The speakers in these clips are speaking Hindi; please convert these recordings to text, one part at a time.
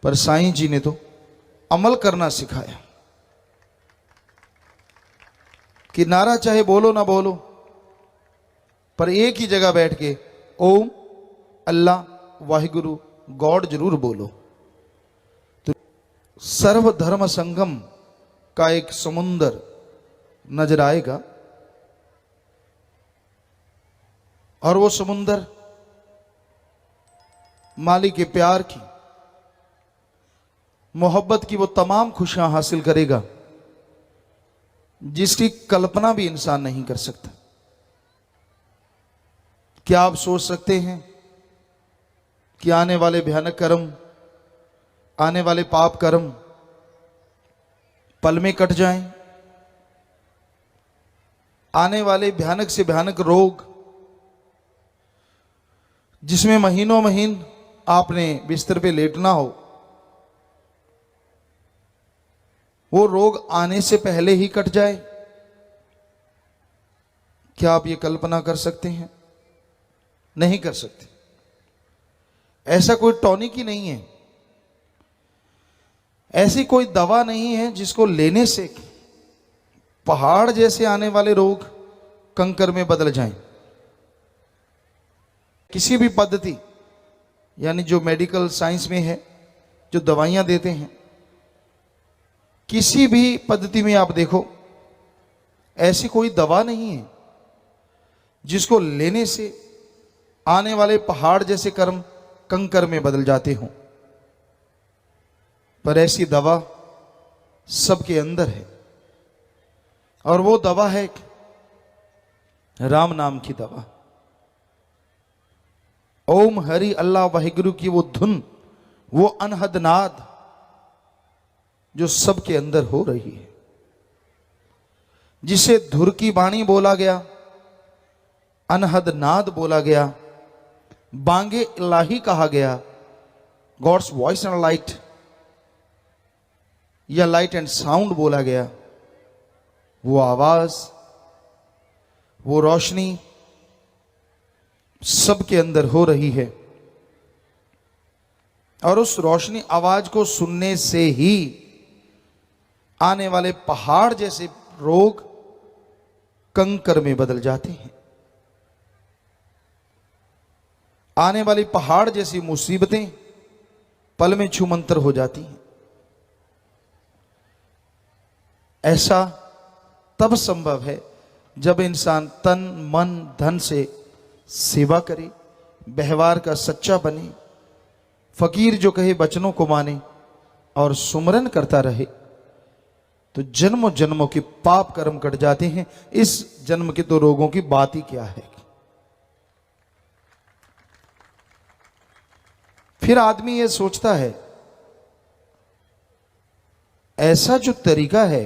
पर साईं जी ने तो अमल करना सिखाया कि नारा चाहे बोलो ना बोलो, पर एक ही जगह बैठ के ओम, अल्लाह, वाहिगुरु, गॉड जरूर बोलो। तो सर्वधर्म संगम का एक समुंदर नजर आएगा, और वो समुंदर मालिक के प्यार की, मोहब्बत की वो तमाम खुशियां हासिल करेगा जिसकी कल्पना भी इंसान नहीं कर सकता। क्या आप सोच सकते हैं कि आने वाले भयानक कर्म, आने वाले पाप कर्म पल में कट जाएं? आने वाले भयानक से भयानक रोग, जिसमें महीनों महीन आपने बिस्तर पे लेटना हो, वो रोग आने से पहले ही कट जाए? क्या आप ये कल्पना कर सकते हैं? नहीं कर सकते। ऐसा कोई टॉनिक ही नहीं है, ऐसी कोई दवा नहीं है जिसको लेने से पहाड़ जैसे आने वाले रोग कंकर में बदल जाएं। किसी भी पद्धति, यानी जो मेडिकल साइंस में है, जो दवाइयां देते हैं, किसी भी पद्धति में आप देखो, ऐसी कोई दवा नहीं है जिसको लेने से आने वाले पहाड़ जैसे कर्म कंकर में बदल जाते हों। पर ऐसी दवा सबके अंदर है, और वो दवा है राम नाम की दवा। ओम हरि अल्लाह वाहिगुरु की वो धुन, वो अनहद नाद जो सबके अंदर हो रही है, जिसे धुर की बाणी बोला गया, अनहद नाद बोला गया, बांगे इलाही कहा गया, गॉड्स वॉइस एंड लाइट या लाइट एंड साउंड बोला गया। वो आवाज, वो रोशनी सबके अंदर हो रही है, और उस रोशनी आवाज को सुनने से ही आने वाले पहाड़ जैसे रोग कंकर में बदल जाते हैं। आने वाली पहाड़ जैसी मुसीबतें पल में छूमंतर हो जाती हैं। ऐसा तब संभव है जब इंसान तन मन धन से सेवा करे, व्यवहार का सच्चा बने, फकीर जो कहे वचनों को माने और सुमरन करता रहे, तो जन्मों जन्मों के पाप कर्म कट जाते हैं। इस जन्म के तो रोगों की बात ही क्या है। फिर आदमी ये सोचता है, ऐसा जो तरीका है,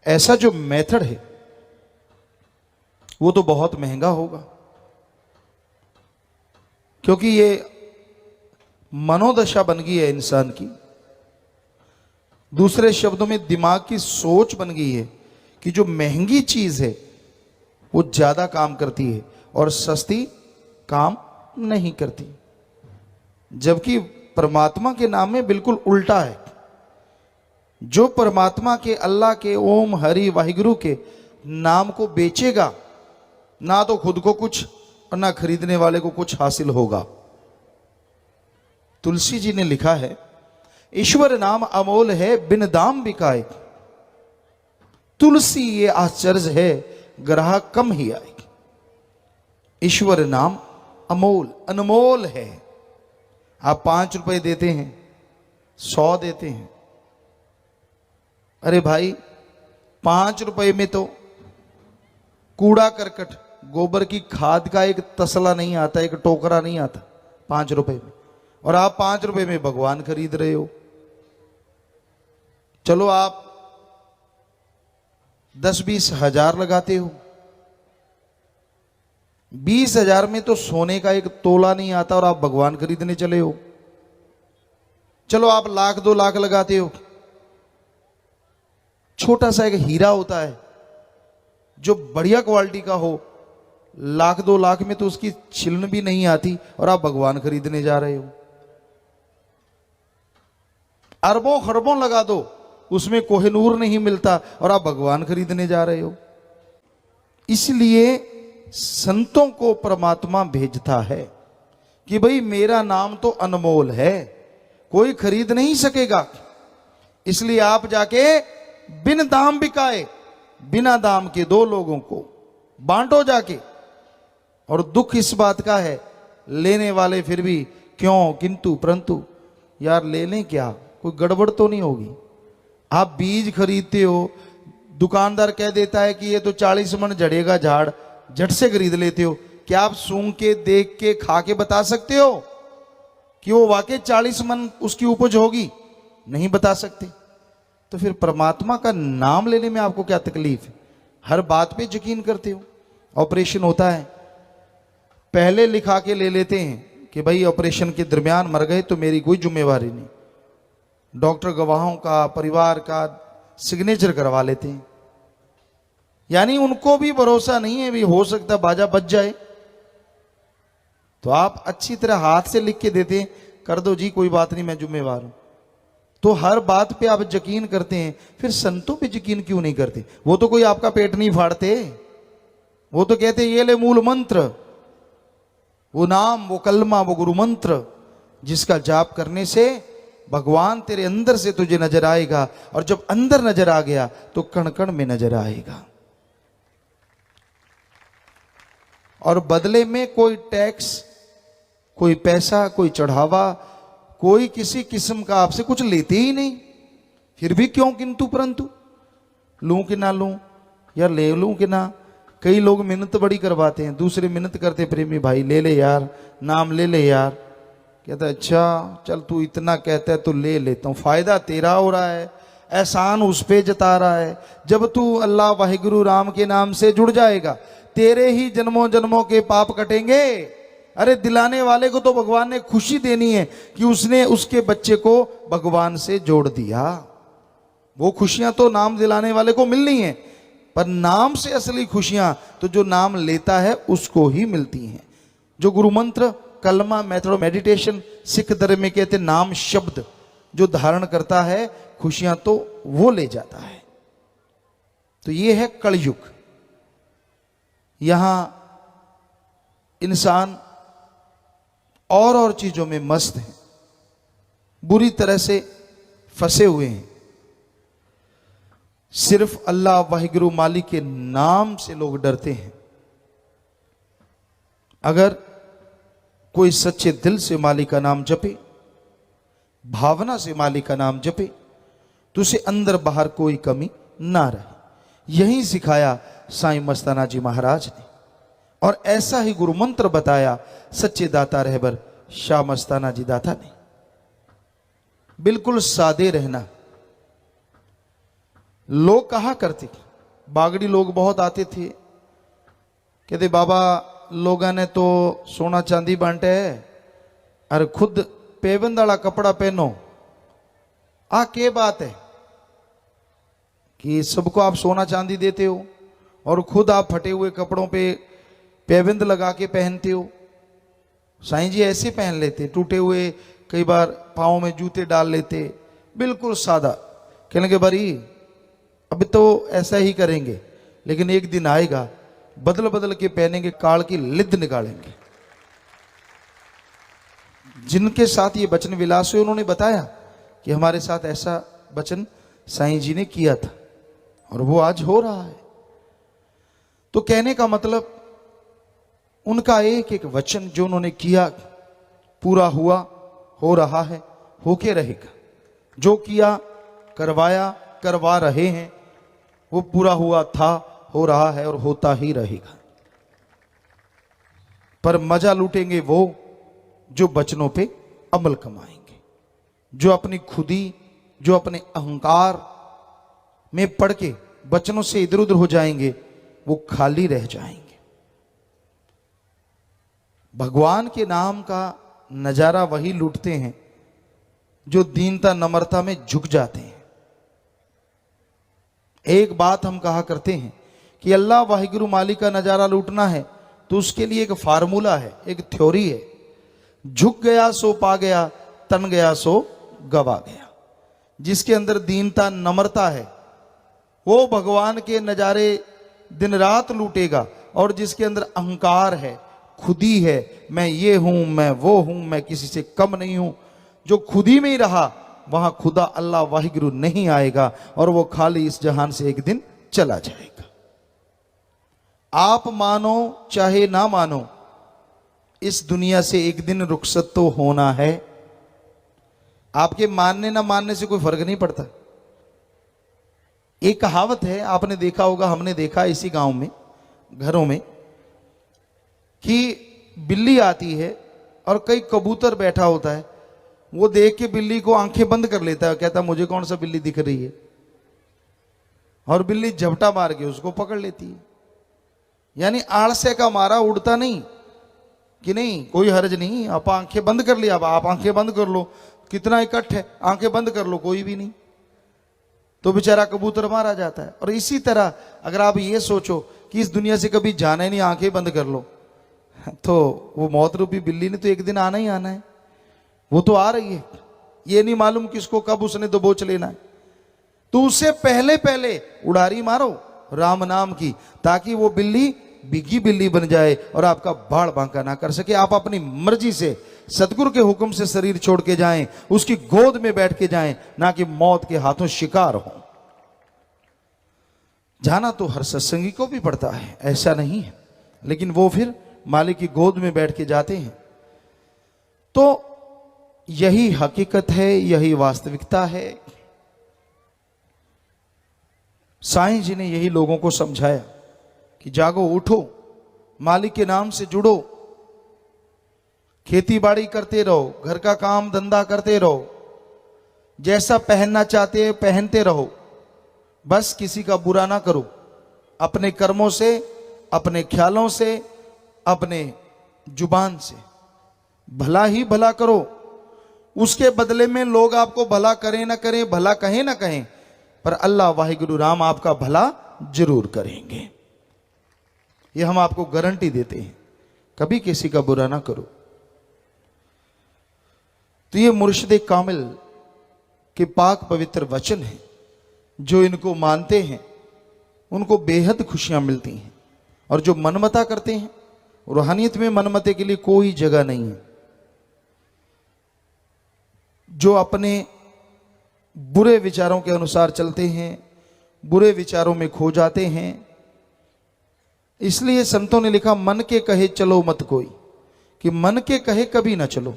ऐसा जो मेथड है, वो तो बहुत महंगा होगा, क्योंकि ये मनोदशा बन गई है इंसान की। दूसरे शब्दों में दिमाग की सोच बन गई है कि जो महंगी चीज है वो ज्यादा काम करती है और सस्ती काम नहीं करती। जबकि परमात्मा के नाम में बिल्कुल उल्टा है। जो परमात्मा के, अल्लाह के, ओम हरि वाहिगुरु के नाम को बेचेगा, ना तो खुद को कुछ और ना खरीदने वाले को कुछ हासिल होगा। तुलसी जी ने लिखा है, ईश्वर नाम अमोल है बिन दाम बिकाए, तुलसी ये आश्चर्य है ग्राहक कम ही आए। ईश्वर नाम अमोल, अनमोल है। आप 5 रुपए देते हैं, 100 देते हैं, अरे भाई 5 रुपए में तो कूड़ा करकट, गोबर की खाद का एक तसला नहीं आता, एक टोकरा नहीं आता 5 रुपए में, और आप 5 रुपए में भगवान खरीद रहे हो। चलो आप 10-20 हजार लगाते हो, 20 हजार में तो सोने का एक तोला नहीं आता और आप भगवान खरीदने चले हो। चलो आप 1,00,000 2 लाख लगाते हो, छोटा सा एक हीरा होता है जो बढ़िया क्वालिटी का हो, 1,00,000 2 लाख में तो उसकी छिलन भी नहीं आती और आप भगवान खरीदने जा रहे हो। अरबों खरबों लगा दो, उसमें कोहिनूर नहीं मिलता और आप भगवान खरीदने जा रहे हो। इसलिए संतों को परमात्मा भेजता है कि भाई मेरा नाम तो अनमोल है, कोई खरीद नहीं सकेगा। इसलिए आप जाके बिन दाम बिकाए, बिना दाम के दो लोगों को बांटो जाके। और दुख इस बात का है, लेने वाले फिर भी क्यों किंतु परंतु, यार ले लें क्या, कोई गड़बड़ तो नहीं होगी। आप बीज खरीदते हो, दुकानदार कह देता है कि ये तो 40 मन झड़ेगा झाड़, झट से खरीद लेते हो। क्या आप सूंघ के, देख के, खा के बता सकते हो कि वो वाकई 40 मन उसकी उपज होगी? नहीं बता सकते। तो फिर परमात्मा का नाम लेने में आपको क्या तकलीफ है? हर बात पे यकीन करते हो। ऑपरेशन होता है, पहले लिखा के ले लेते हैं कि भाई ऑपरेशन के दरमियान मर गए तो मेरी कोई जिम्मेवारी नहीं। डॉक्टर गवाहों का, परिवार का सिग्नेचर करवा लेते हैं। यानी उनको भी भरोसा नहीं है, भी हो सकता बाजा बच जाए। तो आप अच्छी तरह हाथ से लिख के देते हैं, कर दो जी कोई बात नहीं मैं जिम्मेवार हूं। तो हर बात पे आप यकीन करते हैं, फिर संतों पे यकीन क्यों नहीं करते? वो तो कोई आपका पेट नहीं फाड़ते, वो तो कहते ये ले मूल मंत्र, वो नाम, वो कलमा, वो गुरु मंत्र, जिसका जाप करने से भगवान तेरे अंदर से तुझे नजर आएगा। और जब अंदर नजर आ गया तो कण कण में नजर आएगा। और बदले में कोई टैक्स, कोई पैसा, कोई चढ़ावा, कोई किसी किस्म का आपसे कुछ लेते ही नहीं। फिर भी क्यों किंतु परंतु, लूं कि ना लूं, यार ले लूं कि ना। कई लोग मिन्नत बड़ी करवाते हैं, दूसरे मिन्नत करते, प्रेमी भाई ले ले यार, नाम ले ले यार। कहता अच्छा चल तू इतना कहता है तो ले लेता हूं, फायदा तेरा हो रहा है, एहसान उस पे जता रहा है। जब तू अल्लाह वाहिगुरु राम के नाम से जुड़ जाएगा, तेरे ही जन्मों जन्मों के पाप कटेंगे। अरे दिलाने वाले को तो भगवान ने खुशी देनी है कि उसने उसके बच्चे को भगवान से जोड़ दिया। वो खुशियां तो नाम दिलाने वाले को मिलनी है, पर नाम से असली खुशियां तो जो नाम लेता है उसको ही मिलती हैं। जो गुरु मंत्र, कलमा, मेथड ऑफ मेडिटेशन, सिख धर्म में कहते नाम शब्द जो धारण करता है, खुशियां तो वो ले जाता है। तो ये है कलयुग। यहां इंसान और चीजों में मस्त है, बुरी तरह से फंसे हुए हैं। सिर्फ अल्लाह वाहिगुरु मालिक के नाम से लोग डरते हैं। अगर कोई सच्चे दिल से मालिक का नाम जपे, भावना से मालिक का नाम जपे, तो उसे अंदर बाहर कोई कमी ना रहे। यही सिखाया साईं मस्ताना जी महाराज ने, और ऐसा ही गुरु मंत्र बताया सच्चे दाता रहबर शाह मस्ताना जी दाता ने। बिल्कुल सादे रहना। लोग कहा करते, बागड़ी लोग बहुत आते थे, कहते बाबा लोगों ने तो सोना चांदी बांटे है, अरे खुद पेबंद वाला कपड़ा पहनो। के बात है कि सबको आप सोना चांदी देते हो और खुद आप फटे हुए कपड़ों पे पेबंद लगा के पहनते हो। साईं जी ऐसे पहन लेते, टूटे हुए, कई बार पाँव में जूते डाल लेते, बिल्कुल सादा। कहने के बारी अभी तो ऐसा ही करेंगे, लेकिन एक दिन आएगा बदल बदल के पहनेंगे, काल की लिद्द निकालेंगे। जिनके साथ ये वचन विलास हुए उन्होंने बताया कि हमारे साथ ऐसा वचन साईं जी ने किया था और वो आज हो रहा है। तो कहने का मतलब उनका एक एक वचन जो उन्होंने किया पूरा हुआ, हो रहा है, होके रहेगा। जो किया, करवाया, करवा रहे हैं, वो पूरा हुआ था, हो रहा है और होता ही रहेगा। पर मजा लूटेंगे वो जो वचनों पे अमल कमाएंगे, जो अपनी खुदी, जो अपने अहंकार में पड़ के वचनों से इधर उधर हो जाएंगे, वो खाली रह जाएंगे। भगवान के नाम का नजारा वही लूटते हैं जो दीनता नम्रता में झुक जाते हैं। एक बात हम कहा करते हैं कि अल्लाह वाहिगुरु मालिक का नजारा लूटना है तो उसके लिए एक फार्मूला है, एक थ्योरी है। झुक गया सो पा गया, तन गया सो गवा गया। जिसके अंदर दीनता नम्रता है, वो भगवान के नजारे दिन रात लूटेगा। और जिसके अंदर अहंकार है, खुदी है, मैं ये हूं, मैं वो हूं, मैं किसी से कम नहीं हूं, जो खुदी में ही रहा, वहां खुदा अल्लाह वाहिगुरु नहीं आएगा और वो खाली इस जहान से एक दिन चला जाएगा। आप मानो चाहे ना मानो, इस दुनिया से एक दिन रुखसत तो होना है। आपके मानने ना मानने से कोई फर्क नहीं पड़ता। एक कहावत है, आपने देखा होगा, हमने देखा इसी गांव में घरों में, कि बिल्ली आती है और कई कबूतर बैठा होता है, वो देख के बिल्ली को आंखें बंद कर लेता है, कहता मुझे कौन सा बिल्ली दिख रही है, और बिल्ली झपटा मार के उसको पकड़ लेती है। यानी आलस्य का मारा उड़ता नहीं कि नहीं कोई हर्ज नहीं, आप आंखें बंद कर लिया, अब आप आंखें बंद कर लो, कितना इकट्ठ है, आंखें बंद कर लो, कोई भी नहीं, तो बेचारा कबूतर मारा जाता है। और इसी तरह अगर आप ये सोचो कि इस दुनिया से कभी जाना ही नहीं, आंखें बंद कर लो, तो वो मौत रूपी बिल्ली ने तो एक दिन आना ही आना है, वो तो आ रही है, ये नहीं मालूम किसको कब उसने दबोच लेना है। तो उससे पहले पहले उड़ारी मारो राम नाम की, ताकि वो बिल्ली बिगी बिल्ली बन जाए और आपका बाढ़ बांका ना कर सके। आप अपनी मर्जी से सतगुरु के हुक्म से शरीर छोड़ के जाएं, उसकी गोद में बैठ के जाएं, ना कि मौत के हाथों शिकार हो। जाना तो हर सत्संगी को भी पड़ता है, ऐसा नहीं है, लेकिन वो फिर मालिक की गोद में बैठ के जाते हैं। तो यही हकीकत है, यही वास्तविकता है। साईं जी ने यही लोगों को समझाया कि जागो, उठो, मालिक के नाम से जुड़ो, खेती बाड़ी करते रहो, घर का काम धंधा करते रहो, जैसा पहनना चाहते पहनते रहो, बस किसी का बुरा ना करो। अपने कर्मों से, अपने ख्यालों से, अपने जुबान से भला ही भला करो। उसके बदले में लोग आपको भला करें ना करें, भला कहें ना कहें, पर अल्लाह वाहिगुरु राम आपका भला जरूर करेंगे। ये हम आपको गारंटी देते हैं, कभी किसी का बुरा ना करो। तो ये मुर्शिद कामिल के पाक पवित्र वचन है, जो इनको मानते हैं उनको बेहद खुशियां मिलती हैं। और जो मनमता करते हैं, रूहानियत में मनमते के लिए कोई जगह नहीं है। जो अपने बुरे विचारों के अनुसार चलते हैं, बुरे विचारों में खो जाते हैं, इसलिए संतों ने लिखा, मन के कहे चलो मत कोई, कि मन के कहे कभी ना चलो,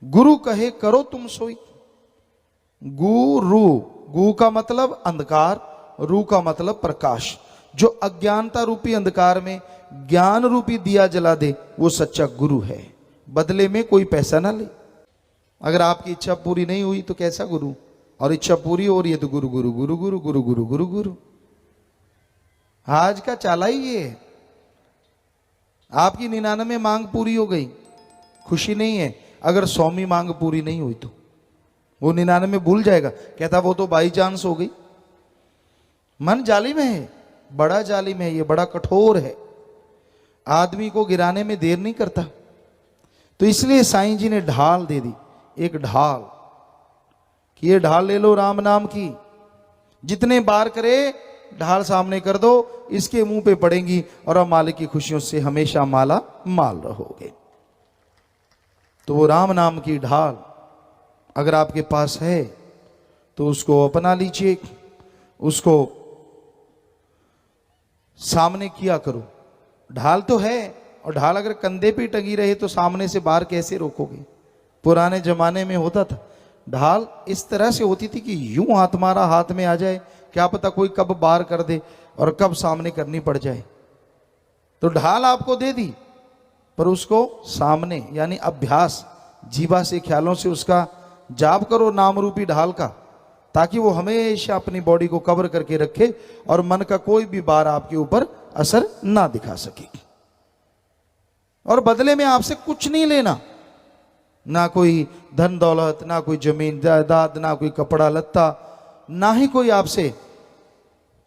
गुरु कहे करो तुम सोई। गुरु, गु का मतलब अंधकार, रू का मतलब प्रकाश। जो अज्ञानता रूपी अंधकार में ज्ञान रूपी दिया जला दे, वो सच्चा गुरु है। बदले में कोई पैसा ना ले। अगर आपकी इच्छा पूरी नहीं हुई तो कैसा गुरु, और इच्छा पूरी हो रही है तो गुरु गुरु गुरु गुरु गुरु गुरु गुरु गुरु। आज का चाला ही ये है। आपकी 99 मांग पूरी हो गई, खुशी नहीं है। अगर 100वीं मांग पूरी नहीं हुई तो वो 99 भूल जाएगा, कहता वो तो बाई चांस हो गई। मन जालिम है, बड़ा जालिम है, ये बड़ा कठोर है, आदमी को गिराने में देर नहीं करता। तो इसलिए साईं जी ने ढाल दे दी, एक ढाल, कि ये ढाल ले लो राम नाम की, जितने बार करे ढाल सामने कर दो, इसके मुंह पे पड़ेंगी और आप मालिक की खुशियों से हमेशा माला माल रहोगे। तो वो राम नाम की ढाल अगर आपके पास है तो उसको अपना लीजिए, उसको सामने किया करो। ढाल तो है, और ढाल अगर कंधे पे टंगी रहे तो सामने से बार कैसे रोकोगे। पुराने जमाने में होता था, ढाल इस तरह से होती थी कि यूं हाथ मारा हाथ में आ जाए, क्या पता कोई कब बार कर दे और कब सामने करनी पड़ जाए। तो ढाल आपको दे दी, पर उसको सामने यानी अभ्यास, जीवा से, ख्यालों से उसका जाप करो नाम रूपी ढाल का, ताकि वो हमेशा अपनी बॉडी को कवर करके रखे और मन का कोई भी बार आपके ऊपर असर ना दिखा सके। और बदले में आपसे कुछ नहीं लेना, ना कोई धन दौलत, ना कोई जमीन जायदाद, ना कोई कपड़ा लत्ता, ना ही कोई आपसे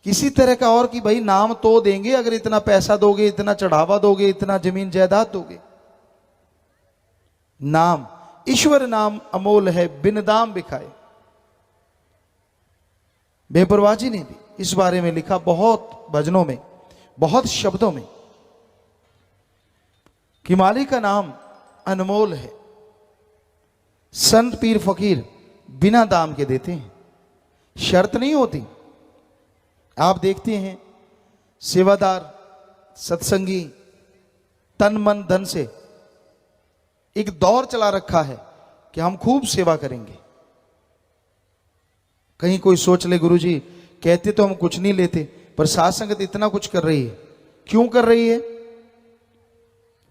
किसी तरह का और कि भाई नाम तो देंगे अगर इतना पैसा दोगे, इतना चढ़ावा दोगे, इतना जमीन जायदाद दोगे। नाम, ईश्वर नाम अमोल है, बिन दाम बिकाए। बेपरवाह जी ने भी इस बारे में लिखा बहुत भजनों में, बहुत शब्दों में, कि मालिक का नाम अनमोल है। संत पीर फकीर बिना दाम के देते हैं, शर्त नहीं होती। आप देखते हैं सेवादार सत्संगी तन मन धन से एक दौर चला रखा है कि हम खूब सेवा करेंगे। कहीं कोई सोच ले गुरुजी कहते तो हम कुछ नहीं लेते, पर साध संगत इतना कुछ कर रही है, क्यों कर रही है?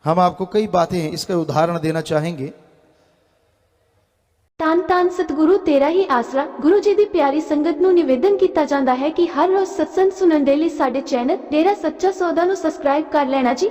हम आपको कई बातें इसका उदाहरण देना चाहेंगे। तान तान सतगुरु तेरा ही आसरा। गुरु जी दी प्यारी संगत ਨੂੰ ਨਿਵੇਦਨ ਕੀਤਾ ਜਾਂਦਾ ਹੈ ਕਿ ਹਰ ਰੋਜ਼ ਸਤਸੰਗ ਸੁਣਨ ਦੇ ਲਈ ਸਾਡੇ ਚੈਨਲ ਡੇਰਾ ਸੱਚਾ ਸੌਦਾ ਨੂੰ ਸਬਸਕ੍ਰਾਈਬ ਕਰ ਲੈਣਾ ਜੀ।